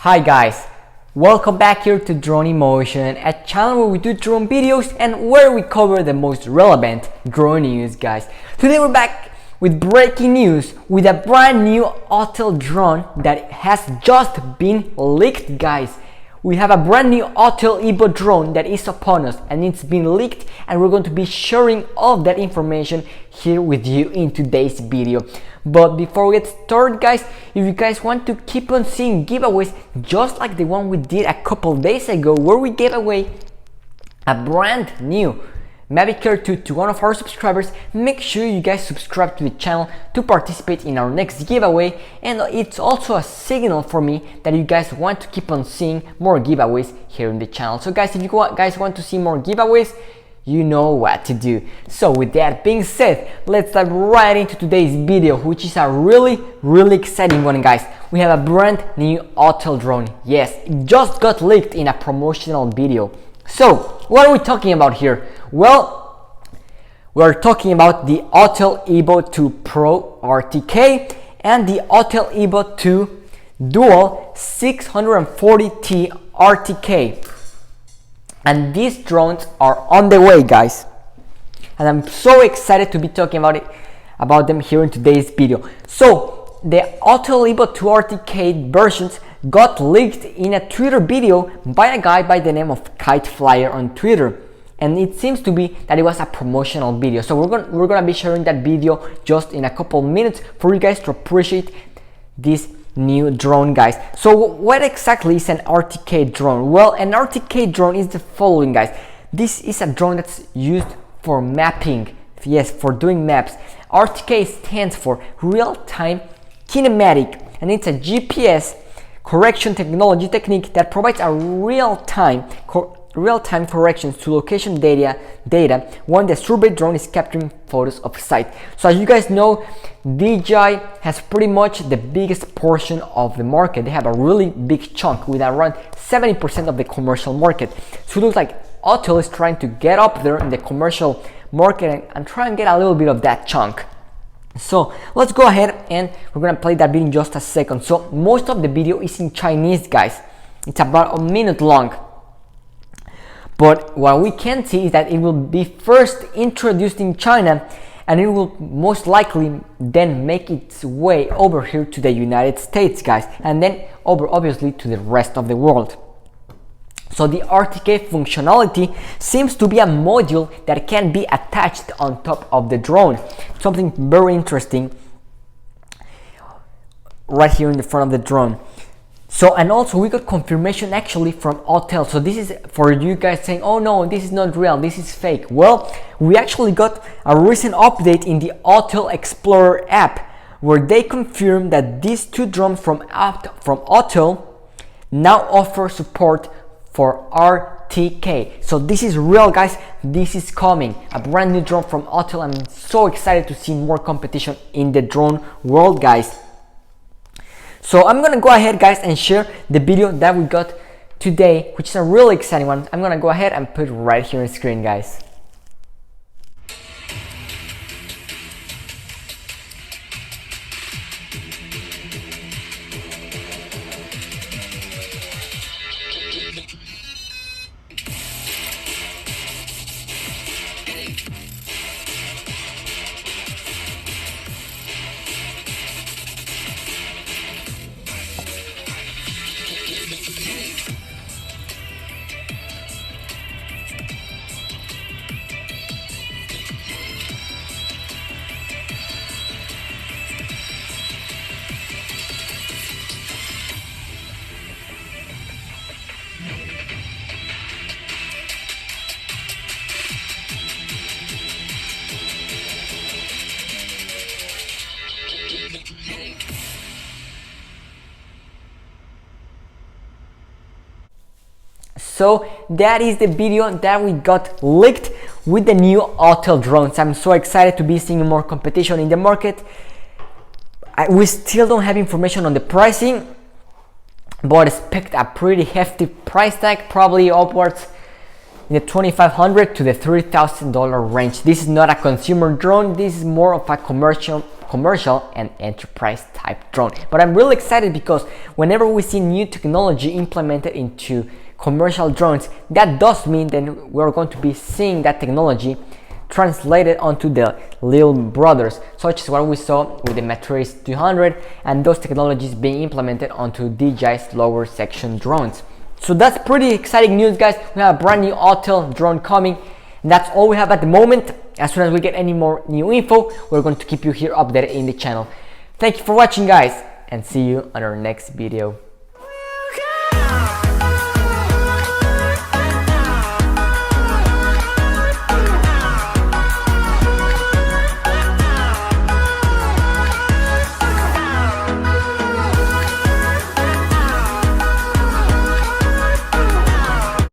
Hi guys, welcome back here to Drone Emotion, a channel where we do drone videos and where we cover the most relevant drone news, guys. Today we're back with breaking news with a brand new Autel drone that has just been leaked, guys. We have a brand new Autel Evo drone that is upon us and it's been leaked, and we're going to be sharing all of that information here with you in today's video. But before we get started, guys, if you guys want to keep on seeing giveaways just like the one we did a couple days ago where we gave away a brand new Mavic Air 2 to one of our subscribers, make sure you guys subscribe to the channel to participate in our next giveaway. And it's also a signal for me that you guys want to keep on seeing more giveaways here in the channel. So guys, if you guys want to see more giveaways, you know what to do. So with that being said, let's dive right into today's video, which is a really exciting one, guys. We have a brand new Autel drone. Yes, it just got leaked in a promotional video. So what are we talking about here? Well, we're talking about the Autel Evo 2 Pro RTK and the Autel Evo 2 Dual 640T RTK. And these drones are on the way, guys. And I'm so excited to be talking about them here in today's video. So the Autel Evo 2 RTK versions got leaked in a Twitter video by a guy by the name of Kite Flyer on Twitter, and it seems to be that it was a promotional video. So we're gonna be sharing that video just in a couple minutes for you guys to appreciate this new drone, guys. So what exactly is an RTK drone? Well, an RTK drone is the following, guys. This is a drone that's used for mapping. Yes, for doing maps. RTK stands for real-time kinematic, and it's a GPS correction technology technique that provides a real-time corrections to location data when the survey drone is capturing photos of site. So as you guys know, DJI has pretty much the biggest portion of the market. They have a really big chunk with around 70% of the commercial market. So it looks like Autel is trying to get up there in the commercial market and try and get a little bit of that chunk. So let's go ahead and we're gonna play that video in just a second. So most of the video is in Chinese, guys. It's about a minute long. But what we can see is that it will be first introduced in China, and it will most likely then make its way over here to the United States, guys, and then over obviously to the rest of the world. So the RTK functionality seems to be a module that can be attached on top of the drone. Something very interesting right here in the front of the drone. So, and also we got confirmation actually from Autel. So this is for you guys saying, oh no, this is not real, this is fake. Well, we actually got a recent update in the Autel Explorer app where they confirmed that these two drones from Autel now offer support for RTK. So this is real, guys. This is coming, a brand new drone from Autel. I'm so excited to see more competition in the drone world, guys. So I'm gonna go ahead, guys, and share the video that we got today, which is a really exciting one. I'm gonna go ahead and put it right here on the screen, guys. So that is the video that we got leaked with the new Autel drones. I'm so excited to be seeing more competition in the market. We still don't have information on the pricing, but expect a pretty hefty price tag, probably upwards in the $2,500 to the $3,000 range. This is not a consumer drone, this is more of a commercial and enterprise type drone. But I'm really excited because whenever we see new technology implemented into commercial drones, that does mean that we're going to be seeing that technology translated onto the little brothers, such as what we saw with the Matrix 200 and those technologies being implemented onto DJI's lower section drones. So that's pretty exciting news, guys. We have a brand new Autel drone coming, and that's all we have at the moment. As soon as we get any more new info, we're going to keep you here updated in the channel. Thank you for watching, guys, and see you on our next video.